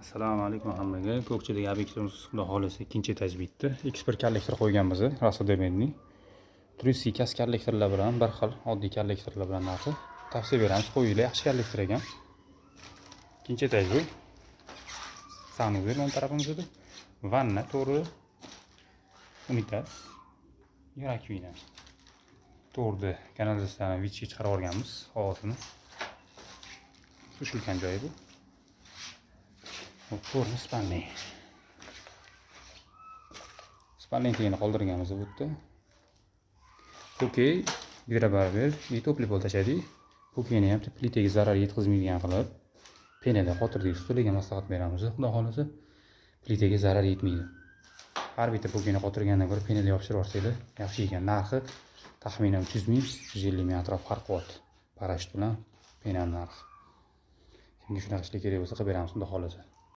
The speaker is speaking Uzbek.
Assalomu alaykum hammaga. Ko'pchilik obyektivimiz xudo xohlasa ikkinchi etaj bitdi. Ekspert kollektor qo'yganmiz, Rasodemenni. Trusi kas kollektorlar bilan bir xil, oddiy kollektorlar bilan narxi. Tavsiya beramiz, qo'yinglar, yaxshi kollektor ekan. Ikkinchi etaj bu. Sanuzel o'ng tarafimizda. Vanna to'ri. Unitaz. Rakvina. To'rda kanalizatsiyani vichga chiqarib olganmiz, havosini. Sushilgan joyi bu. To'rni spalniy. Spalniyni qoldirganmiz bu yerda. Okey, gidrobarber, topli pol tashladik. Okeyni ham plitaga zarar yetkazmaydigan qilib, penada qotirdik, ustiga maslahat beramiz. Xudo xolasa, plitaga zarar yetmaydi. Har bitta pokeni qotirgandan ko'ra penada yopishtirib olsanglar yaxshi ekan. Narxi taxminan 300 ming, 150 ming atrof farq qilyapti. Parashyut bilan penaning narxi. Kimga shunaqa ishlar kerak bo'lsa qilib beramiz, xudo xolasa.